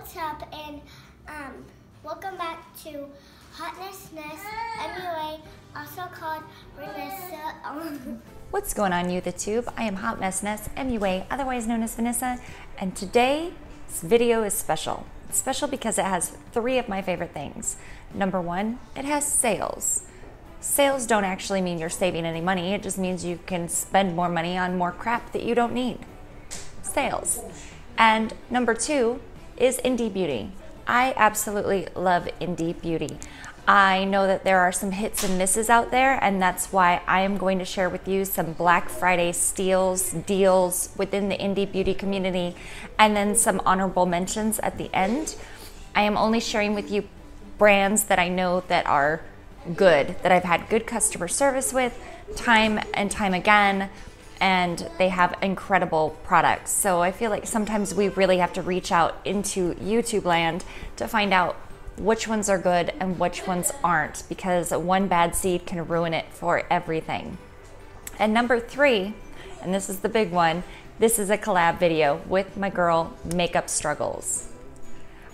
what's up, and welcome back to Hotnessness, MUA, also called Vanessa. What's going on, YouTube? I am Hotnessness, MUA, otherwise known as Vanessa, and today's video is special. It's special because it has three of my favorite things. Number one, it has sales. Sales don't actually mean you're saving any money. It just means you can spend more money on more crap that you don't need. Sales. And number two is indie beauty. I absolutely love indie beauty. I know that there are some hits and misses out there, and that's why I am going to share with you some Black Friday steals, deals within the indie beauty community, and then some honorable mentions at the end. I am only sharing with you brands that I know that are good, that I've had good customer service with time and time again, and they have incredible products. So I feel like sometimes we really have to reach out into YouTube land to find out which ones are good and which ones aren't, because one bad seed can ruin it for everything. And number three, and this is the big one, this is a collab video with my girl, Makeup Struggles.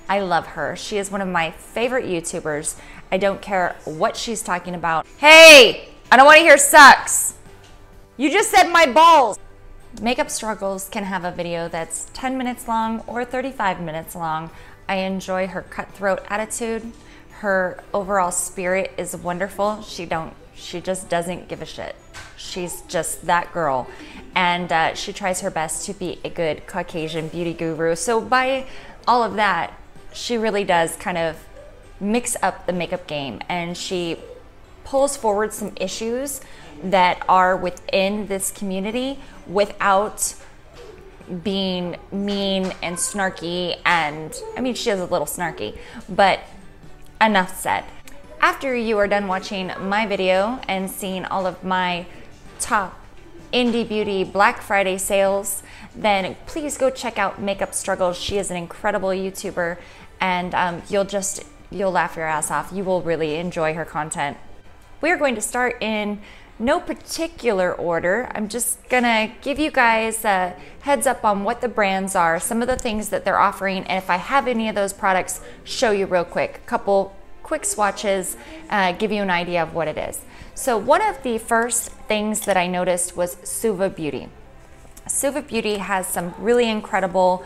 I love her. She is one of my favorite YouTubers. I don't care what she's talking about. Hey, I don't want to hear sucks. You just said my balls. Makeup Struggles can have a video that's 10 minutes long or 35 minutes long. I enjoy her cutthroat attitude. Her overall spirit is wonderful. She just doesn't give a shit. She's just that girl. And she tries her best to be a good Caucasian beauty guru. So by all of that, she really does kind of mix up the makeup game, and she pulls forward some issues that are within this community without being mean and snarky. And I mean, she is a little snarky, but enough said. After you are done watching my video and seeing all of my top indie beauty Black Friday sales, then please go check out Makeup Struggles. She is an incredible YouTuber, and you'll laugh your ass off. You will really enjoy her content. We're going to start in no particular order. I'm just gonna give you guys a heads up on what the brands are, some of the things that they're offering, and if I have any of those products, show you real quick. A couple quick swatches, give you an idea of what it is. So one of the first things that I noticed was Suva Beauty. Suva Beauty has some really incredible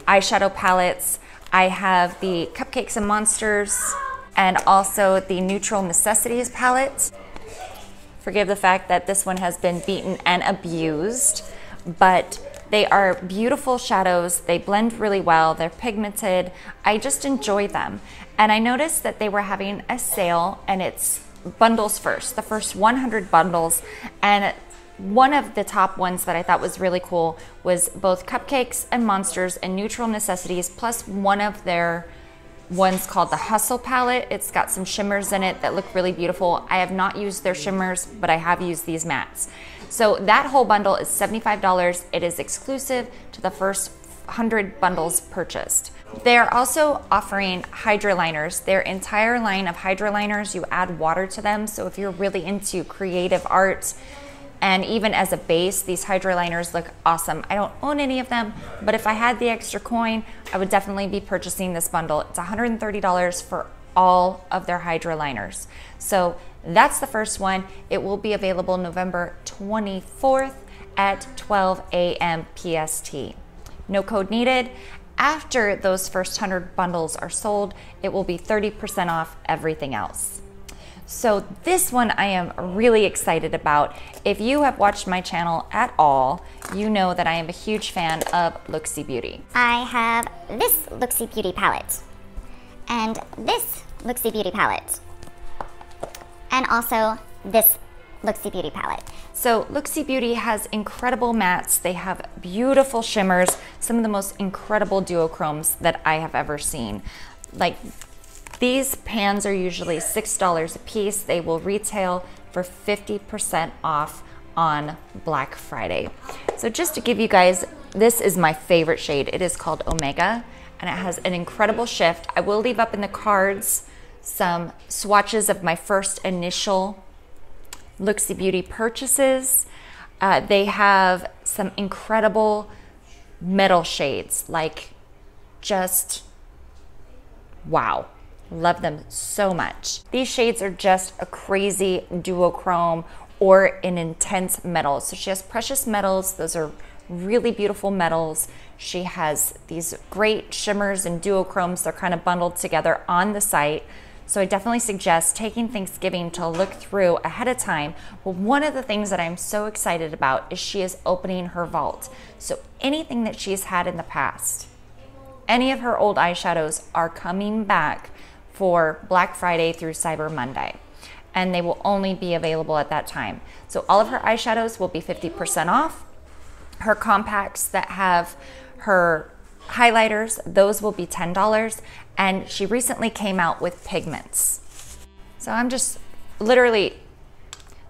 eyeshadow palettes. I have the Cupcakes and Monsters and also the Neutral Necessities palette. Forgive the fact that this one has been beaten and abused, but they are beautiful shadows. They blend really well. They're pigmented. I just enjoy them. And I noticed that they were having a sale, and it's bundles first, the first 100 bundles. And one of the top ones that I thought was really cool was both Cupcakes and Monsters and Neutral Necessities, plus one of their one's called the Hustle palette. It's got some shimmers in it that look really beautiful. I have not used their shimmers, but I have used these mattes. So that whole bundle is $75. It is exclusive to the first 100 bundles purchased. They're also offering hydro liners. Their entire line of hydro liners, you add water to them. So if you're really into creative art, and even as a base, these hydro liners look awesome. I don't own any of them, but if I had the extra coin, I would definitely be purchasing this bundle. It's $130 for all of their hydro liners. So that's the first one. It will be available November 24th at 12 a.m. PST. No code needed. After those first 100 bundles are sold, it will be 30% off everything else. So this one I am really excited about. If you have watched my channel at all, you know that I am a huge fan of Looksy Beauty. I have this Looksy Beauty palette, and this Looksy Beauty palette, and also this Looksy Beauty palette. So Looksy Beauty has incredible mattes. They have beautiful shimmers, some of the most incredible duochromes that I have ever seen. Like, these pans are usually $6 a piece. They will retail for 50% off on Black Friday. So just to give you guys, this is my favorite shade. It is called Omega, and it has an incredible shift. I will leave up in the cards some swatches of my first initial Looksy Beauty purchases. They have some incredible metal shades, like just wow. Love them so much. These shades are just a crazy duochrome or an intense metal. So she has precious metals. Those are really beautiful metals. She has these great shimmers and duochromes. They're kind of bundled together on the site. So I definitely suggest taking Thanksgiving to look through ahead of time. But one of the things that I'm so excited about is she is opening her vault. So anything that she's had in the past, any of her old eyeshadows are coming back for Black Friday through Cyber Monday, and they will only be available at that time. So all of her eyeshadows will be 50% off. Her compacts that have her highlighters, those will be $10, and she recently came out with pigments. So I'm just literally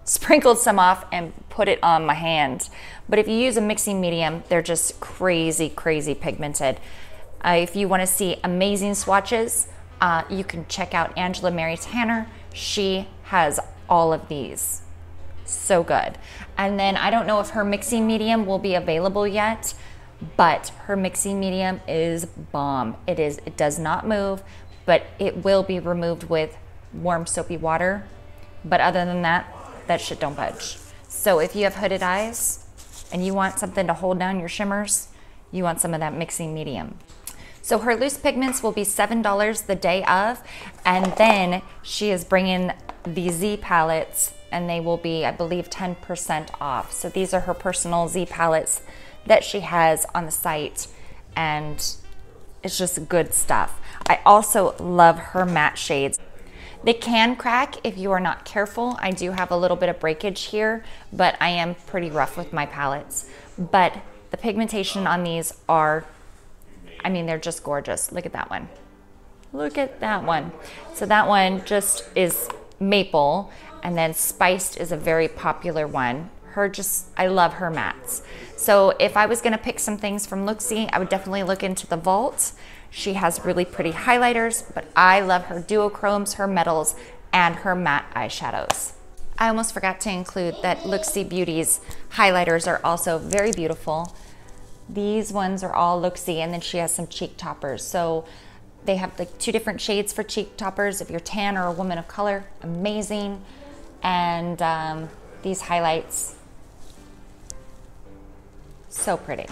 sprinkled some off and put it on my hand. But if you use a mixing medium, they're just crazy, crazy pigmented. If you want to see amazing swatches, you can check out Angela Mary Tanner. She has all of these. So good. And then I don't know if her mixing medium will be available yet, but her mixing medium is bomb. It does not move, but it will be removed with warm soapy water. But other than that, that shit don't budge. So if you have hooded eyes and you want something to hold down your shimmers, you want some of that mixing medium. So her loose pigments will be $7 the day of, and then she is bringing the Z palettes, and they will be, I believe, 10% off. So these are her personal Z palettes that she has on the site, and it's just good stuff. I also love her matte shades. They can crack if you are not careful. I do have a little bit of breakage here, but I am pretty rough with my palettes. But the pigmentation on these are, I mean, they're just gorgeous. Look at that one. Look at that one. So that one just is maple, and then spiced is a very popular one. I love her mattes. So if I was gonna pick some things from Looksy, I would definitely look into the vault. She has really pretty highlighters, but I love her duochromes, her metals, and her matte eyeshadows. I almost forgot to include that Looksy Beauty's highlighters are also very beautiful. These ones are all Looksy, and then she has some cheek toppers. So they have like 2 different shades for cheek toppers. If you're tan or a woman of color, amazing. And these highlights, so pretty.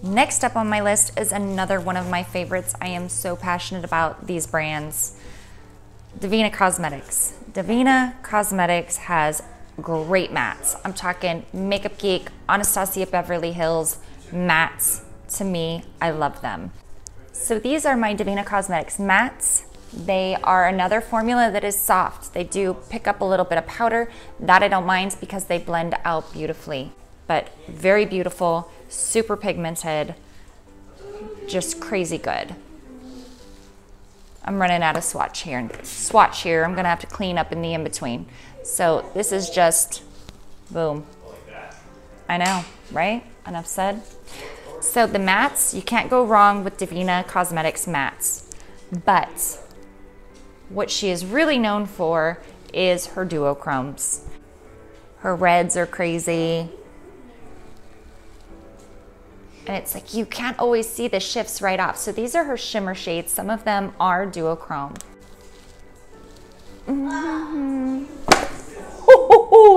Next up on my list is another one of my favorites. I am so passionate about these brands. Divina Cosmetics. Divina Cosmetics has great mattes. I'm talking Makeup Geek, Anastasia Beverly Hills mattes. To me, I love them. So these are my Divina Cosmetics mattes. They are another formula that is soft. They do pick up a little bit of powder. That I don't mind because they blend out beautifully. But very beautiful, super pigmented, just crazy good. I'm running out of swatch here. I'm gonna have to clean up in the in-between. So this is just, boom. I know, right? Enough said. So the mattes, you can't go wrong with Divina Cosmetics mattes. But what she is really known for is her duochromes. Her reds are crazy. And it's like you can't always see the shifts right off. So these are her shimmer shades. Some of them are duochrome.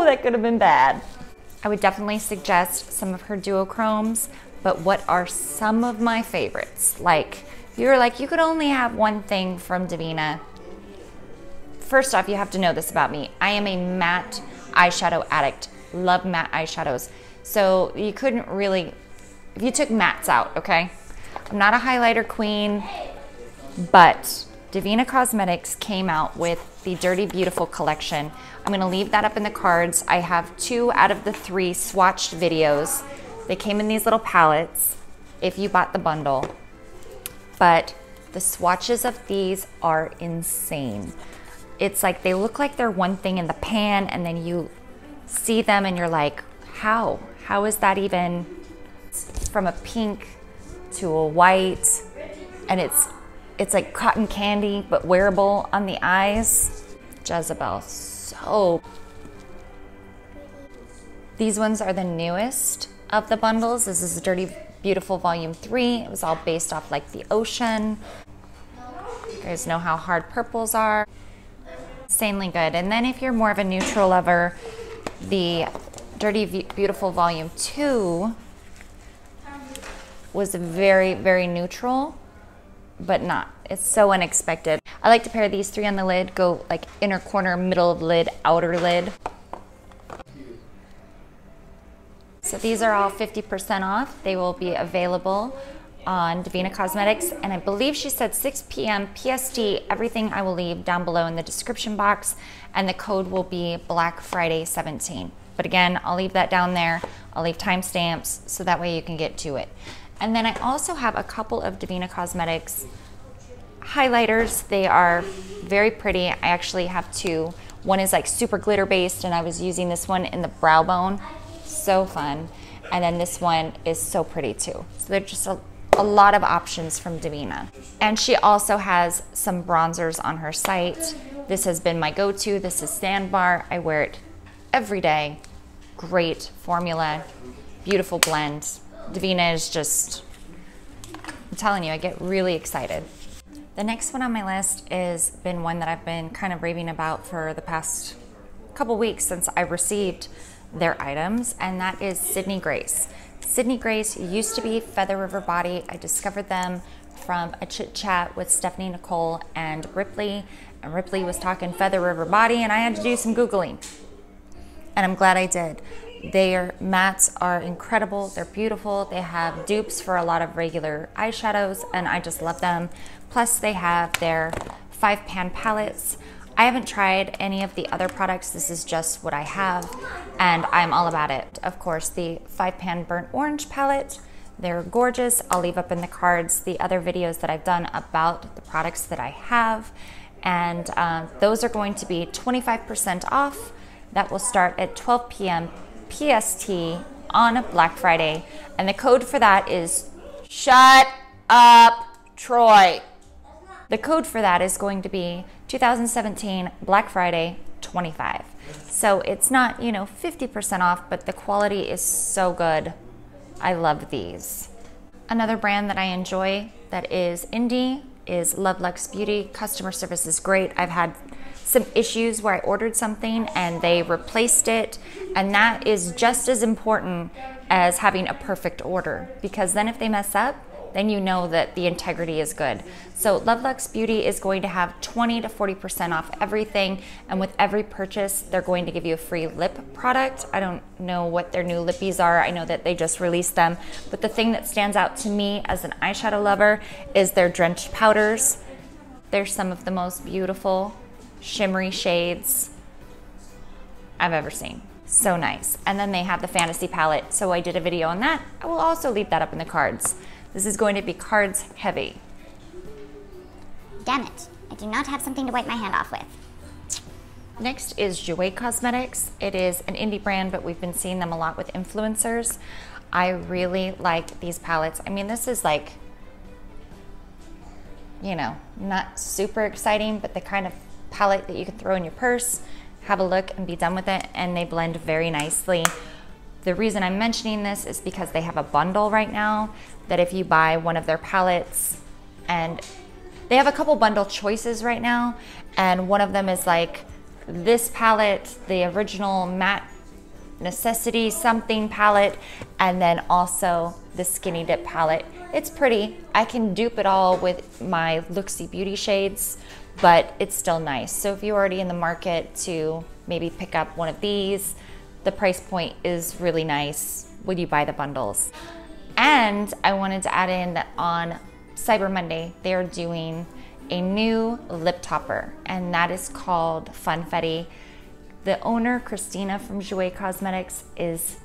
That could have been bad. I would definitely suggest some of her duochromes, but what are some of my favorites? Like, you're like, you could only have one thing from Divina. First off, you have to know this about me. I am a matte eyeshadow addict. Love matte eyeshadows. So you couldn't really, if you took mattes out, okay? I'm not a highlighter queen, but Divina Cosmetics came out with the Dirty Beautiful collection. I'm gonna leave that up in the cards. I have 2 out of the 3 swatched videos. They came in these little palettes if you bought the bundle. But the swatches of these are insane. It's like they look like they're one thing in the pan, and then you see them and you're like, how? How is that even from a pink to a white? And it's like cotton candy, but wearable on the eyes. Jezebel, so. These ones are the newest of the bundles. This is Dirty Beautiful Volume 3. It was all based off like the ocean. You guys know how hard purples are. Insanely good. And then if you're more of a neutral lover, the Dirty Beautiful Volume 2 was very, very neutral, but not. It's so unexpected. I like to pair these three on the lid, go like inner corner, middle of lid, outer lid. So these are all 50% off. They will be available on Divina Cosmetics, and I believe she said 6 p.m. PST. Everything I will leave down below in the description box, and the code will be Black Friday 17. But again, I'll leave that down there. I'll leave timestamps so that way you can get to it. And then I also have a couple of Divina Cosmetics highlighters. They are very pretty. I actually have two. One is like super glitter based, and I was using this one in the brow bone. So fun. And then this one is so pretty too. So they're just a lot of options from Divina. And she also has some bronzers on her site. This has been my go-to. This is Sandbar. I wear it every day. Great formula, beautiful blend. Divina is just, I'm telling you, I get really excited. The next one on my list has been one that I've been kind of raving about for the past couple weeks since I received their items, and that is Sydney Grace. Sydney Grace used to be Feather River Body. I discovered them from a chit chat with Stephanie Nicole and Ripley was talking Feather River Body, and I had to do some Googling, and I'm glad I did. Their mattes are incredible. They're beautiful. They have dupes for a lot of regular eyeshadows, and I just love them. Plus they have their 5-pan palettes. I haven't tried any of the other products. This is just what I have, and I'm all about it. Of course, the 5-pan burnt orange palette, they're gorgeous. I'll leave up in the cards the other videos that I've done about the products that I have, and those are going to be 25% off. That will start at 12 p.m. PST on Black Friday, and the code for that is Shut Up Troy. The code for that is going to be 2017 Black Friday 25. So it's not, 50% off, but the quality is so good. I love these. Another brand that I enjoy that is indie is Love Luxe Beauty. Customer service is great. I've had some issues where I ordered something and they replaced it, and that is just as important as having a perfect order, because then if they mess up, then you know that the integrity is good. So Love Luxe Beauty is going to have 20 to 40% off everything, and with every purchase, they're going to give you a free lip product. I don't know what their new Lippies are. I know that they just released them, but the thing that stands out to me as an eyeshadow lover is their Drenched powders. They're some of the most beautiful shimmery shades I've ever seen. So nice. And then they have the Fantasy palette, so I did a video on that. I will also leave that up in the cards. This is going to be cards heavy. Damn it, I do not have something to wipe my hand off with. Next is Jeffree Cosmetics. It is an indie brand, but we've been seeing them a lot with influencers. I really like these palettes. I mean, this is like, not super exciting, but the kind of palette that you can throw in your purse, have a look and be done with it, and they blend very nicely. The reason I'm mentioning this is because they have a bundle right now that if you buy one of their palettes, and they have a couple bundle choices right now, and one of them is like this palette, the original matte necessity something palette, and then also the skinny dip palette. It's pretty. I can dupe it all with my Luxie Beauty shades, but it's still nice. So if you're already in the market to maybe pick up one of these, the price point is really nice when you buy the bundles. And I wanted to add in that on Cyber Monday, they are doing a new lip topper, and that is called Funfetti. The owner, Christina from Jeffree Cosmetics, is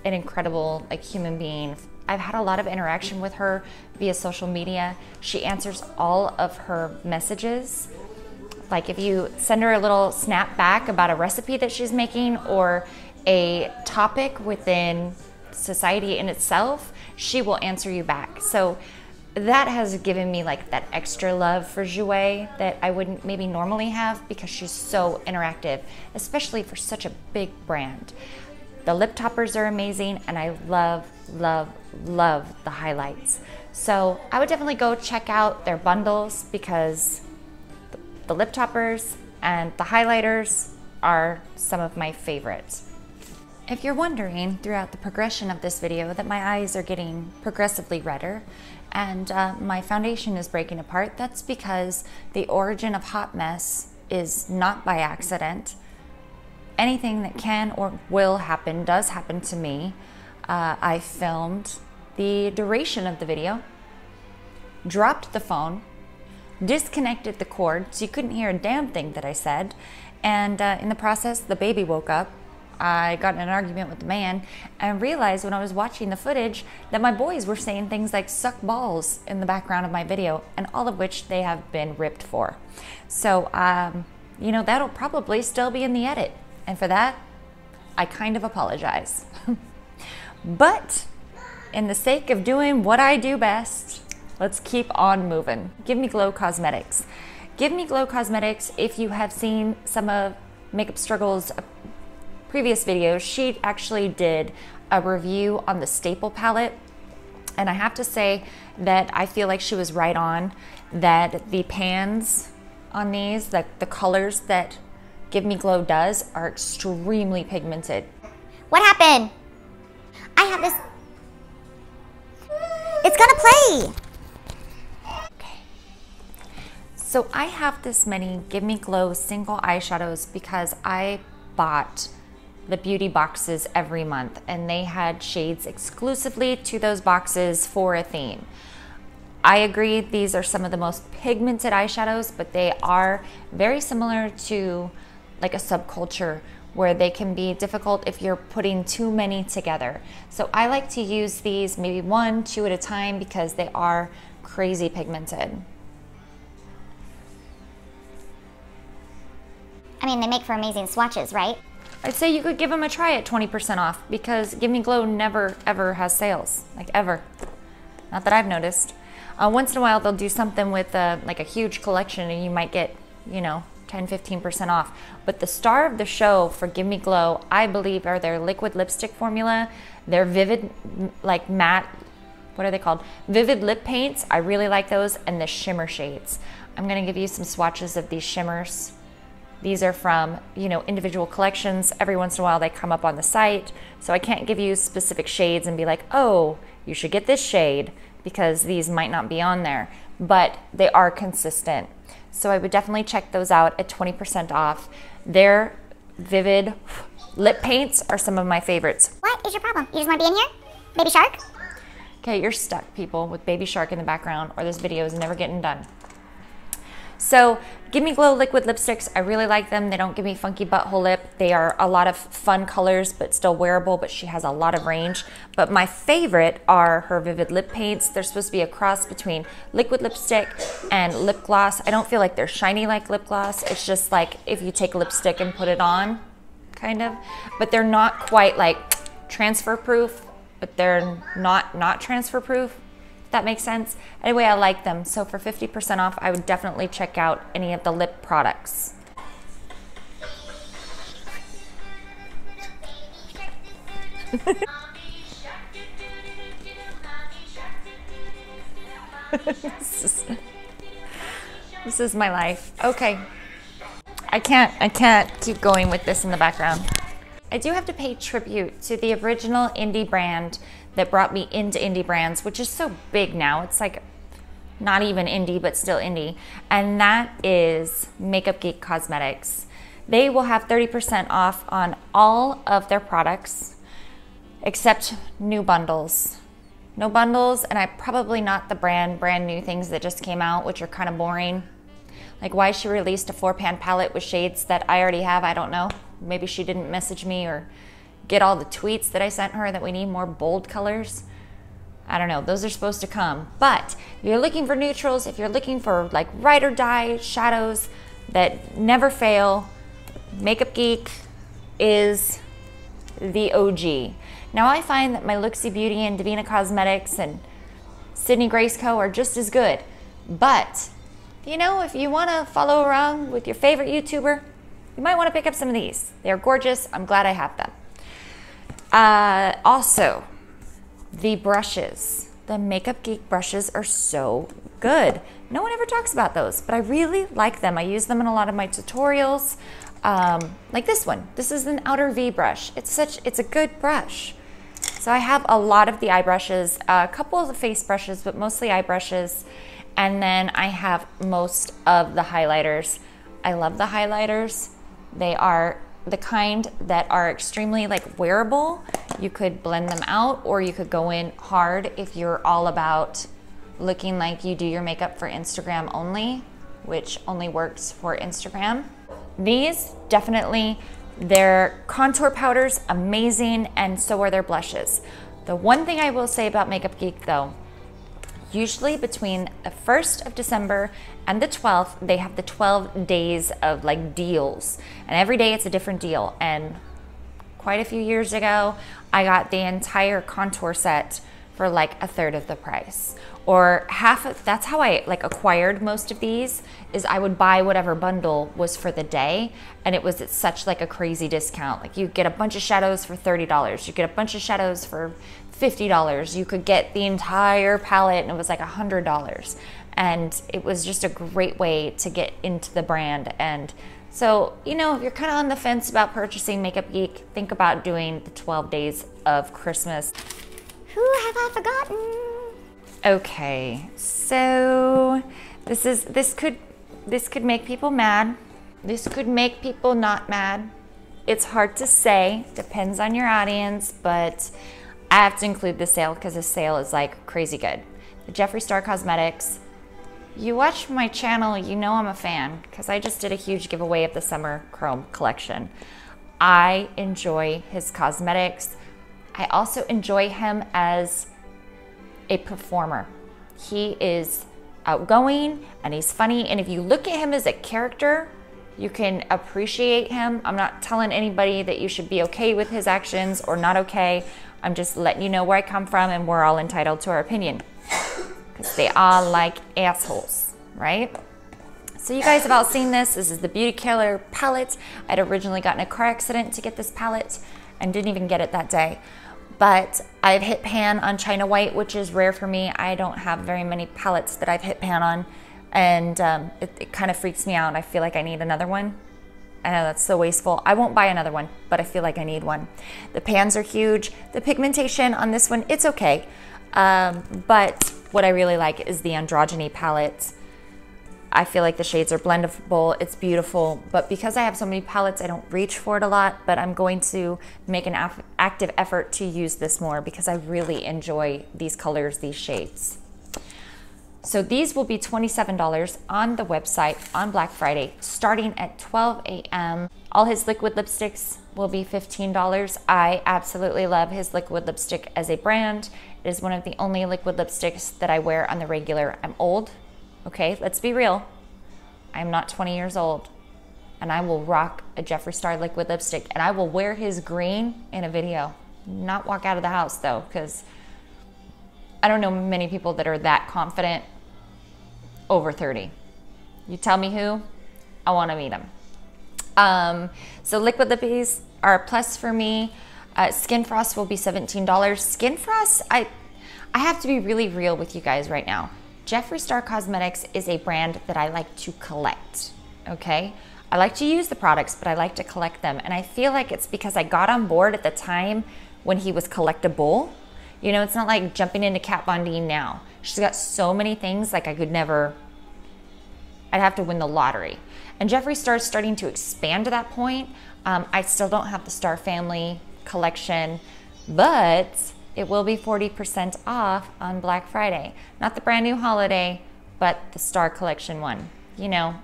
an incredible human being. I've had a lot of interaction with her via social media. She answers all of her messages. Like if you send her a little snap back about a recipe that she's making or a topic within society in itself, she will answer you back. So that has given me that extra love for Jeffree that I wouldn't maybe normally have, because she's so interactive, especially for such a big brand. The lip toppers are amazing, and I love, love, love the highlights. So I would definitely go check out their bundles because the lip toppers and the highlighters are some of my favorites. If you're wondering throughout the progression of this video that my eyes are getting progressively redder and my foundation is breaking apart, that's because the origin of Hot Mess is not by accident. Anything that can or will happen does happen to me. I filmed the duration of the video, dropped the phone, disconnected the cord so you couldn't hear a damn thing that I said, and in the process the baby woke up. I got in an argument with the man and realized when I was watching the footage that my boys were saying things like suck balls in the background of my video, and all of which they have been ripped for. So, you know, that'll probably still be in the edit. And for that, I kind of apologize. But in the sake of doing what I do best, let's keep on moving. Give Me Glow Cosmetics. Give Me Glow Cosmetics, if you have seen some of Makeup Struggle's previous videos, she actually did a review on the Staple palette. And I have to say that I feel like she was right on, that the pans on these, the colors that Give Me Glow does are extremely pigmented. What happened? I have this. It's gonna play. Okay. So I have this many Give Me Glow single eyeshadows because I bought the beauty boxes every month, and they had shades exclusively to those boxes for a theme. I agree, these are some of the most pigmented eyeshadows, but they are very similar to like a subculture where they can be difficult if you're putting too many together. So I like to use these maybe 1, 2 at a time because they are crazy pigmented. I mean, they make for amazing swatches, right? I'd say you could give them a try at 20% off because Give Me Glow never ever has sales, like ever. Not that I've noticed. Once in a while they'll do something with like a huge collection and you might get, you know, 10-15% off. But the star of the show for Give Me Glow, I believe, are their liquid lipstick formula, their vivid, like matte, what are they called? Vivid lip paints. I really like those, and the shimmer shades. I'm gonna give you some swatches of these shimmers. These are from, you know, individual collections. Every once in a while they come up on the site. So I can't give you specific shades and be like, oh, you should get this shade because these might not be on there, but they are consistent. So I would definitely check those out at 20% off. Their vivid lip paints are some of my favorites. What is your problem? You just want to be in here? Baby Shark? Okay, you're stuck, people, with Baby Shark in the background, or this video is never getting done. So Give Me Glow liquid lipsticks, I really like them. They don't give me funky butthole lip. They are a lot of fun colors, but still wearable, but she has a lot of range. But my favorite are her vivid lip paints. They're supposed to be a cross between liquid lipstick and lip gloss. I don't feel like they're shiny like lip gloss. It's just like if you take lipstick and put it on, kind of. But they're not quite like transfer proof, but they're not transfer proof. That makes sense. Anyway, I like them. So for 50% off, I would definitely check out any of the lip products. This is my life. Okay. I can't keep going with this in the background. I do have to pay tribute to the original indie brand that brought me into indie brands, which is so big now. It's like not even indie, but still indie. And that is Makeup Geek Cosmetics. They will have 30% off on all of their products, except new bundles. No bundles, and I probably not the brand new things that just came out, which are kind of boring. Like why she released a 4-pan palette with shades that I already have, I don't know. Maybe she didn't message me or get all the tweets that I sent her that we need more bold colors. I don't know, those are supposed to come. But if you're looking for neutrals, if you're looking for like ride or die shadows that never fail, Makeup Geek is the OG. Now I find that my Looksy Beauty and Divina Cosmetics and Sydney Grace Co. are just as good. But, you know, if you want to follow around with your favorite YouTuber, you might want to pick up some of these. They're gorgeous. I'm glad I have them. Also, the brushes, the Makeup Geek brushes are so good. No one ever talks about those, but I really like them. I use them in a lot of my tutorials. Like this one. This is an outer V brush. It's a good brush. So I have a lot of the eye brushes, a couple of the face brushes, but mostly eye brushes. And then I have most of the highlighters. I love the highlighters. They are the kind that are extremely like wearable. You could blend them out, or you could go in hard if you're all about looking like you do your makeup for Instagram only, which only works for Instagram. These definitely, their contour powders, amazing, and so are their blushes. The one thing I will say about Makeup Geek though, usually between the 1st of December and the 12th, they have the 12 days of like deals. And every day it's a different deal. And quite a few years ago, I got the entire contour set for like a third of the price. Or half of, that's how I like acquired most of these, is I would buy whatever bundle was for the day, and it was at such like a crazy discount. Like you get a bunch of shadows for $30, you get a bunch of shadows for $50, you could get the entire palette and it was like $100. And it was just a great way to get into the brand. And so, you know, if you're kind of on the fence about purchasing Makeup Geek, think about doing the 12 days of Christmas. Who have I forgotten? Okay, so this could make people mad. This could make people not mad. It's hard to say, depends on your audience, but I have to include the sale because the sale is like crazy good. The Jeffree Star Cosmetics. You watch my channel, you know I'm a fan because I just did a huge giveaway of the Summer Chrome collection. I enjoy his cosmetics. I also enjoy him as a performer. He is outgoing and he's funny, and if you look at him as a character, you can appreciate him. I'm not telling anybody that you should be okay with his actions or not okay. I'm just letting you know where I come from, and we're all entitled to our opinion because they are like assholes, right? So you guys have all seen this. This is the Beauty Killer palette. I'd originally gotten a car accident to get this palette and didn't even get it that day. But I've hit pan on China White, which is rare for me. I don't have very many palettes that I've hit pan on, and it kind of freaks me out. I feel like I need another one. I know that's so wasteful. I won't buy another one, but I feel like I need one. The pans are huge. The pigmentation on this one, it's okay. But what I really like is the Androgyny palette. I feel like the shades are blendable, it's beautiful, but because I have so many palettes, I don't reach for it a lot, but I'm going to make an active effort to use this more because I really enjoy these colors, these shades. So these will be $27 on the website on Black Friday, starting at 12 a.m. All his liquid lipsticks will be $15. I absolutely love his liquid lipstick as a brand. It is one of the only liquid lipsticks that I wear on the regular. I'm old. Okay, let's be real. I'm not 20 years old, and I will rock a Jeffree Star liquid lipstick, and I will wear his green in a video. Not walk out of the house though, because I don't know many people that are that confident over 30. You tell me who, I want to meet them. So liquid lippies are a plus for me. Skin Frost will be $17. Skin Frost, I have to be really real with you guys right now. Jeffree Star Cosmetics is a brand that I like to collect, okay? I like to use the products, but I like to collect them. And I feel like it's because I got on board at the time when he was collectible. You know, it's not like jumping into Kat Von D now. She's got so many things, like I'd have to win the lottery. And Jeffree Star is starting to expand to that point. I still don't have the Star Family collection, but it will be 40% off on Black Friday. Not the brand new holiday, but the Star Collection one. You know,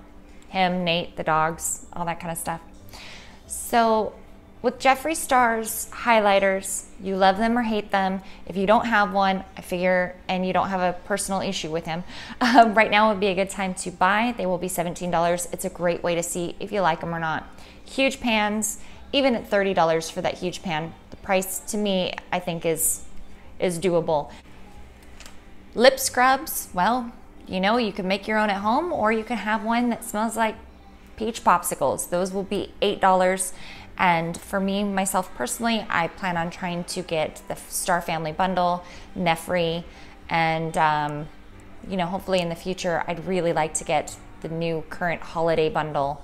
him, Nate, the dogs, all that kind of stuff. So with Jeffree Star's highlighters, you love them or hate them. If you don't have one, I figure, and you don't have a personal issue with him, right now would be a good time to buy. They will be $17. It's a great way to see if you like them or not. Huge pans, even at $30 for that huge pan, the price to me, I think is doable. Lip scrubs, well, you know, you can make your own at home, or you can have one that smells like peach popsicles. Those will be $8. And for me, myself personally, I plan on trying to get the Star Family bundle, Jeffree, and you know, hopefully in the future, I'd really like to get the new current holiday bundle.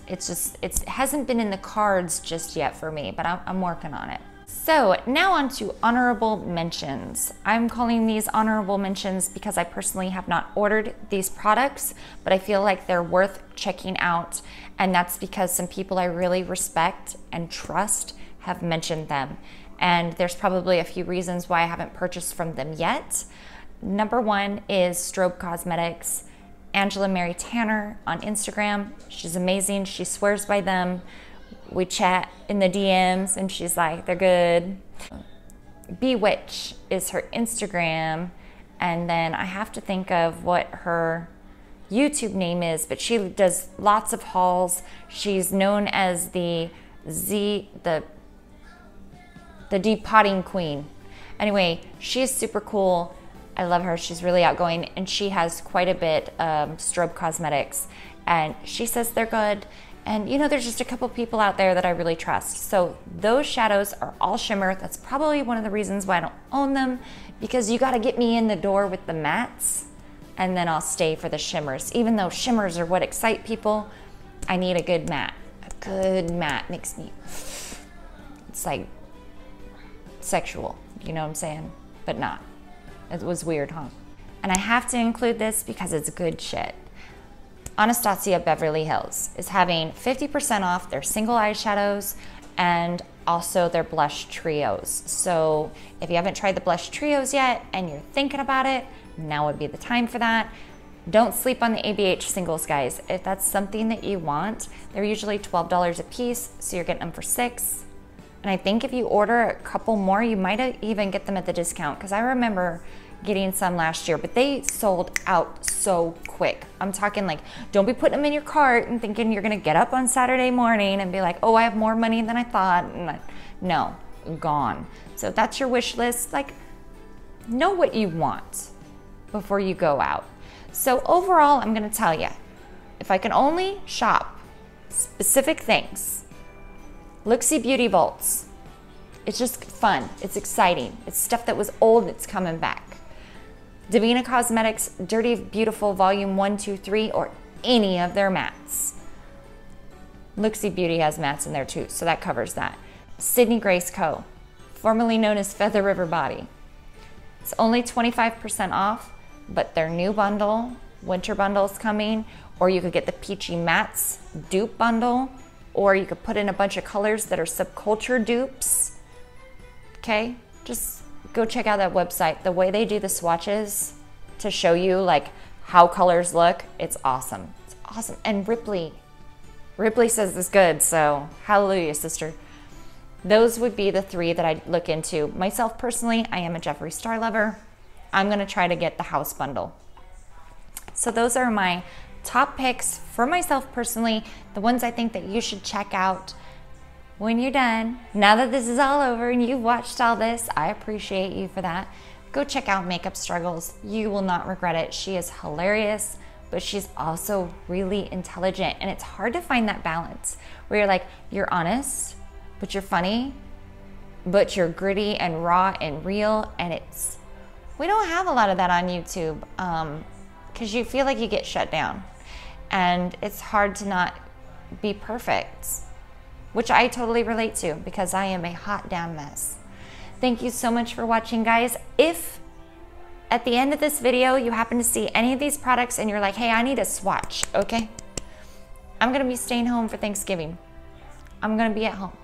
It hasn't been in the cards just yet for me, but I'm working on it. So now on to honorable mentions. I'm calling these honorable mentions because I personally have not ordered these products, but I feel like they're worth checking out. And that's because some people I really respect and trust have mentioned them. And there's probably a few reasons why I haven't purchased from them yet. Number one is Strobe Cosmetics, Angela Mary Tanner on Instagram. She's amazing. She swears by them. We chat in the DMs and she's like, they're good. Bewitch is her Instagram. And then I have to think of what her YouTube name is, but she does lots of hauls. She's known as the depotting queen. Anyway, she's super cool. I love her. She's really outgoing and she has quite a bit of Strobe Cosmetics and she says they're good. And you know, there's just a couple people out there that I really trust. So those shadows are all shimmer. That's probably one of the reasons why I don't own them, because you got to get me in the door with the mattes and then I'll stay for the shimmers. Even though shimmers are what excite people, I need a good matte. A good matte makes me, it's like sexual, you know what I'm saying? But not. It was weird, huh? And I have to include this because it's good shit. Anastasia Beverly Hills is having 50% off their single eyeshadows and also their blush trios. So if you haven't tried the blush trios yet and you're thinking about it, now would be the time for that. Don't sleep on the ABH singles, guys. If that's something that you want, they're usually $12 a piece, so you're getting them for $6. And I think if you order a couple more, you might even get them at the discount, because I remember getting some last year, but they sold out so quick. I'm talking like, don't be putting them in your cart and thinking you're gonna get up on Saturday morning and be like, oh, I have more money than I thought. No, gone. So if that's your wish list, like, know what you want before you go out. So overall, I'm gonna tell you, if I can only shop specific things, Luxie Beauty Vaults, it's just fun, it's exciting. It's stuff that was old, it's coming back. Davina Cosmetics Dirty Beautiful Volume 1, 2, 3, or any of their mattes. Luxie Beauty has mattes in there too, so that covers that. Sydney Grace Co., formerly known as Feather River Body. It's only 25% off, but their new bundle, winter bundle, is coming, or you could get the Peachy Mattes dupe bundle, or you could put in a bunch of colors that are subculture dupes. Okay, just go check out that website. The way they do the swatches to show you like how colors look, it's awesome. It's awesome. And Ripley says it's good, so hallelujah, sister. Those would be the three that I'd look into. Myself personally, I am a Jeffree Star lover. I'm gonna try to get the house bundle. So those are my top picks for myself personally, the ones I think that you should check out when you're done. Now that this is all over and you've watched all this, I appreciate you for that. Go check out Makeup Struggles. You will not regret it. She is hilarious, but she's also really intelligent, and it's hard to find that balance where you're like, you're honest, but you're funny, but you're gritty and raw and real, and we don't have a lot of that on YouTube because you feel like you get shut down, and it's hard to not be perfect, which I totally relate to because I am a hot damn mess. Thank you so much for watching, guys. If at the end of this video you happen to see any of these products and you're like, hey, I need a swatch, okay? I'm gonna be staying home for Thanksgiving. I'm gonna be at home.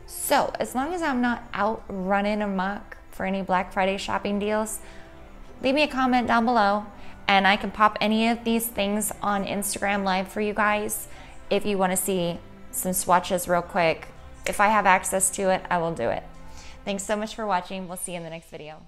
So as long as I'm not out running amok for any Black Friday shopping deals, leave me a comment down below and I can pop any of these things on Instagram Live for you guys if you wanna see some swatches real quick. If I have access to it, I will do it. Thanks so much for watching. We'll see you in the next video.